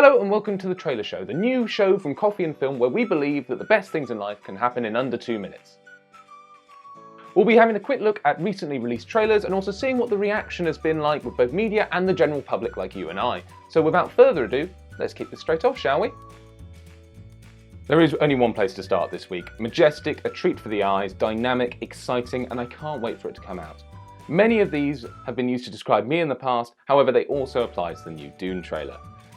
Hello and welcome to The Trailer Show, the new show from Coffee and Film where we believe that the best things in life can happen in under 2 minutes. We'll be having a quick look at recently released trailers and also seeing what the reaction has been like with both media and the general public like you and I. So without further ado, let's kick this straight off, shall we? There is only one place to start this week. Majestic, a treat for the eyes, dynamic, exciting, and I can't wait for it to come out. Many of these have been used to describe me in the past, however they also apply to the new Dune trailer.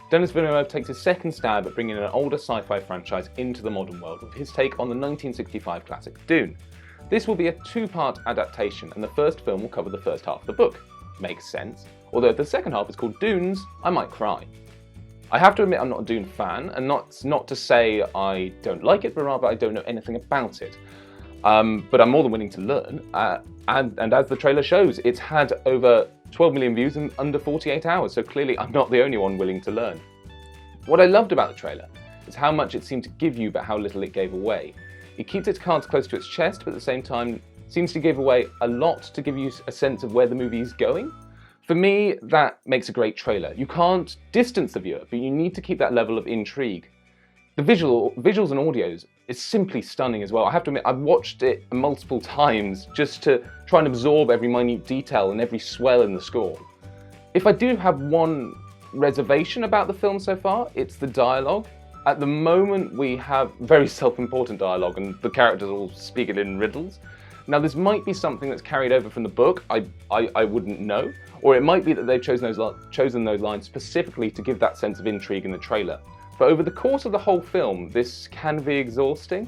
Denis Villeneuve takes his second stab at bringing an older sci-fi franchise into the modern world with his take on the 1965 classic Dune. This will be a two-part adaptation, and the first film will cover the first half of the book. Makes sense. Although if the second half is called Dunes, I might cry. I have to admit I'm not a Dune fan, and not to say I don't like it, but rather I don't know anything about it. But I'm more than willing to learn, and as the trailer shows, it's had over 12 million views in under 48 hours, so clearly I'm not the only one willing to learn. What I loved about the trailer is how much it seemed to give you but how little it gave away. It keeps its cards close to its chest, but at the same time seems to give away a lot to give you a sense of where the movie is going. For me, that makes a great trailer. You can't distance the viewer, but you need to keep that level of intrigue. The visuals and audios is simply stunning as well. I have to admit, I've watched it multiple times just to try and absorb every minute detail and every swell in the score. If I do have one reservation about the film so far, it's the dialogue. At the moment, we have very self-important dialogue and the characters all speak it in riddles. Now, this might be something that's carried over from the book, I wouldn't know, or it might be that they've chosen those lines specifically to give that sense of intrigue in the trailer. But over the course of the whole film, this can be exhausting.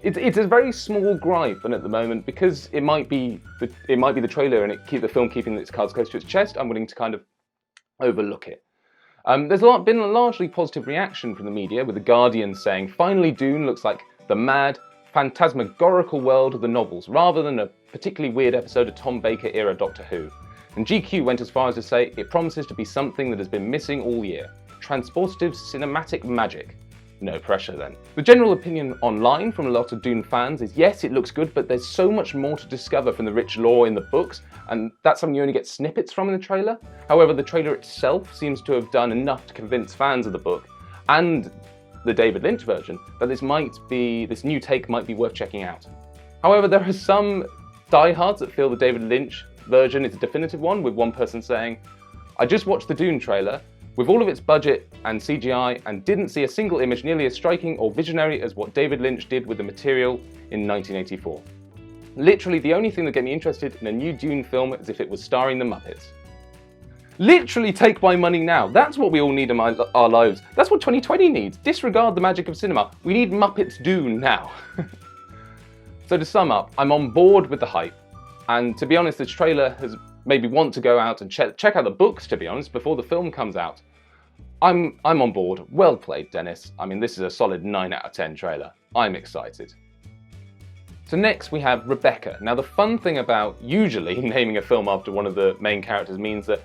It's a very small gripe, and at the moment, because it might be the trailer and the film keeping its cards close to its chest, I'm willing to kind of overlook it. There's been a largely positive reaction from the media, with The Guardian saying, "Finally Dune looks like the mad, phantasmagorical world of the novels, rather than a particularly weird episode of Tom Baker-era Doctor Who." And GQ went as far as to say, "It promises to be something that has been missing all year. Transportative cinematic magic." No pressure then. The general opinion online from a lot of Dune fans is yes, it looks good, but there's so much more to discover from the rich lore in the books, and that's something you only get snippets from in the trailer. However, the trailer itself seems to have done enough to convince fans of the book and the David Lynch version that this new take might be worth checking out. However, there are some diehards that feel the David Lynch version is a definitive one, with one person saying, "I just watched the Dune trailer with all of its budget and CGI and didn't see a single image nearly as striking or visionary as what David Lynch did with the material in 1984. Literally, the only thing that get me interested in a new Dune film is if it was starring the Muppets." Literally, take my money now. That's what we all need in our lives. That's what 2020 needs. Disregard the magic of cinema. We need Muppets Dune now. So to sum up, I'm on board with the hype. And to be honest, this trailer has made me want to go out and check out the books, to be honest, before the film comes out. I'm on board. Well played, Dennis. I mean, this is a solid 9 out of 10 trailer. I'm excited. So next we have Rebecca. Now the fun thing about usually naming a film after one of the main characters means that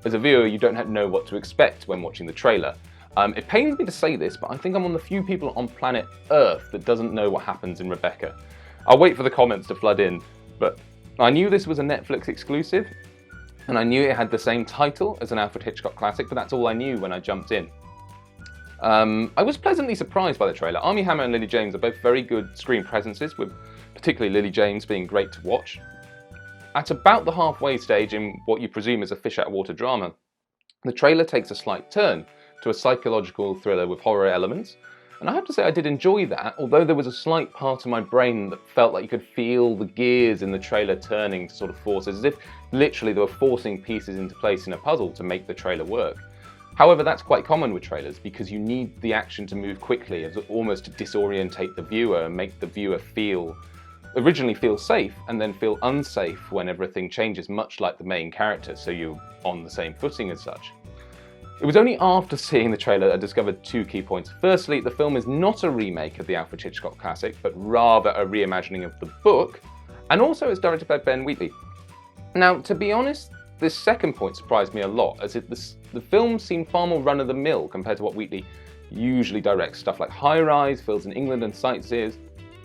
as a viewer you don't know what to expect when watching the trailer. It pains me to say this, but I think I'm one of the few people on planet Earth that doesn't know what happens in Rebecca. I'll wait for the comments to flood in, but I knew this was a Netflix exclusive, and I knew it had the same title as an Alfred Hitchcock classic, but that's all I knew when I jumped in. I was pleasantly surprised by the trailer. Armie Hammer and Lily James are both very good screen presences, with particularly Lily James being great to watch. At about the halfway stage in what you presume is a fish-out-of-water drama, the trailer takes a slight turn to a psychological thriller with horror elements, and I have to say I did enjoy that, although there was a slight part of my brain that felt like you could feel the gears in the trailer turning to sort of forces, as if literally they were forcing pieces into place in a puzzle to make the trailer work. However, that's quite common with trailers because you need the action to move quickly, as almost to disorientate the viewer and make the viewer originally feel safe and then feel unsafe when everything changes, much like the main character, so you're on the same footing as such. It was only after seeing the trailer I discovered two key points. Firstly, the film is not a remake of the Alfred Hitchcock classic, but rather a reimagining of the book, and also it's directed by Ben Wheatley. Now, to be honest, this second point surprised me a lot, as the film seemed far more run-of-the-mill compared to what Wheatley usually directs, stuff like High Rise, Fields in England and Sightseers.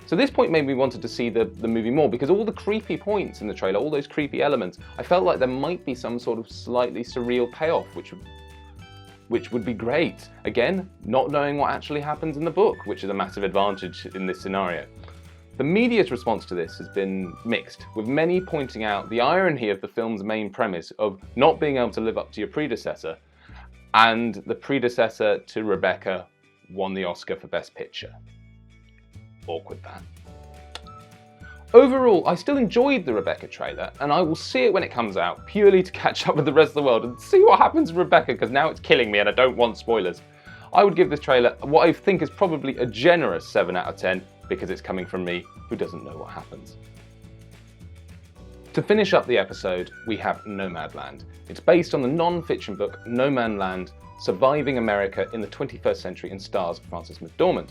So this point made me wanted to see the movie more, because all the creepy points in the trailer, all those creepy elements, I felt like there might be some sort of slightly surreal payoff, which would which would be great. Again, not knowing what actually happens in the book, which is a massive advantage in this scenario. The media's response to this has been mixed, with many pointing out the irony of the film's main premise of not being able to live up to your predecessor, and the predecessor to Rebecca won the Oscar for Best Picture. Awkward that. Overall, I still enjoyed the Rebecca trailer, and I will see it when it comes out, purely to catch up with the rest of the world and see what happens to Rebecca, because now it's killing me and I don't want spoilers. I would give this trailer what I think is probably a generous 7 out of 10, because it's coming from me, who doesn't know what happens. To finish up the episode, we have Nomadland. It's based on the non-fiction book Nomadland, Surviving America in the 21st Century, and stars Frances McDormand.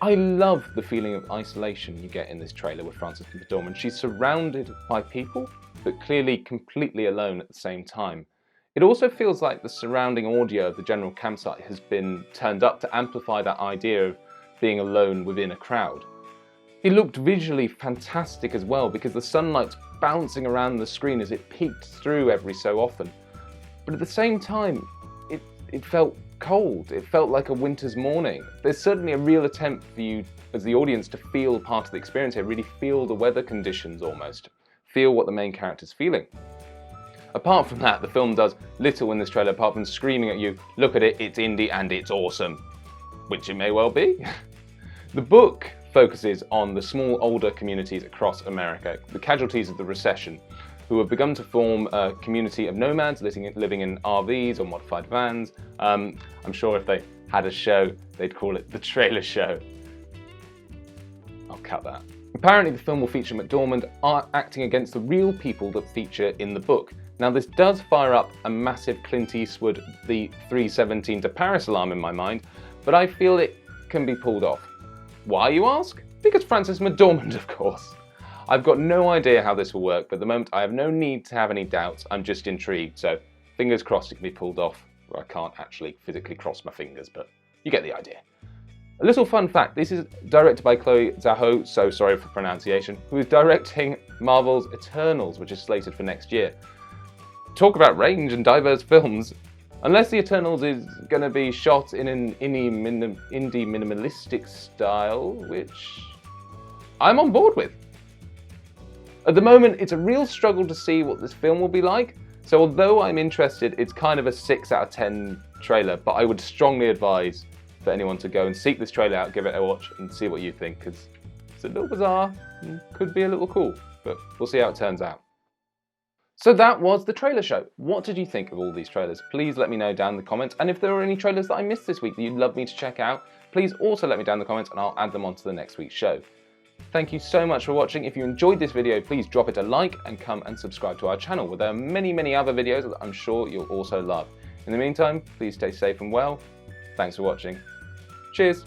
I love the feeling of isolation you get in this trailer with Frances McDormand. She's surrounded by people, but clearly completely alone at the same time. It also feels like the surrounding audio of the general campsite has been turned up to amplify that idea of being alone within a crowd. It looked visually fantastic as well, because the sunlight's bouncing around the screen as it peeked through every so often. But at the same time, it felt cold. It felt like a winter's morning. There's certainly a real attempt for you as the audience to feel part of the experience here, really feel the weather conditions almost, feel what the main character's feeling. Apart from that, the film does little in this trailer apart from screaming at you, look at it, it's indie and it's awesome. Which it may well be. The book focuses on the small older communities across America, the casualties of the recession, who have begun to form a community of nomads living in RVs or modified vans. I'm sure if they had a show, they'd call it The Trailer Show. I'll cut that. Apparently the film will feature McDormand acting against the real people that feature in the book. Now this does fire up a massive Clint Eastwood, the 3:17 to Paris alarm in my mind, but I feel it can be pulled off. Why, you ask? Because Frances McDormand, of course. I've got no idea how this will work, but at the moment I have no need to have any doubts. I'm just intrigued, so fingers crossed it can be pulled off. Well, I can't actually physically cross my fingers, but you get the idea. A little fun fact, this is directed by Chloe Zhao, so sorry for pronunciation, who is directing Marvel's Eternals, which is slated for next year. Talk about range and diverse films. Unless the Eternals is going to be shot in an indie minimalistic style, which I'm on board with. At the moment, it's a real struggle to see what this film will be like, so although I'm interested, it's kind of a 6 out of 10 trailer, but I would strongly advise for anyone to go and seek this trailer out, give it a watch, and see what you think, because it's a little bizarre and could be a little cool, but we'll see how it turns out. So that was the trailer show. What did you think of all these trailers? Please let me know down in the comments, and if there are any trailers that I missed this week that you'd love me to check out, please also let me down in the comments and I'll add them onto the next week's show. Thank you so much for watching. If you enjoyed this video, please drop it a like and come and subscribe to our channel, where there are many other videos that I'm sure you'll also love. In the meantime, please stay safe and well. Thanks for watching. Cheers.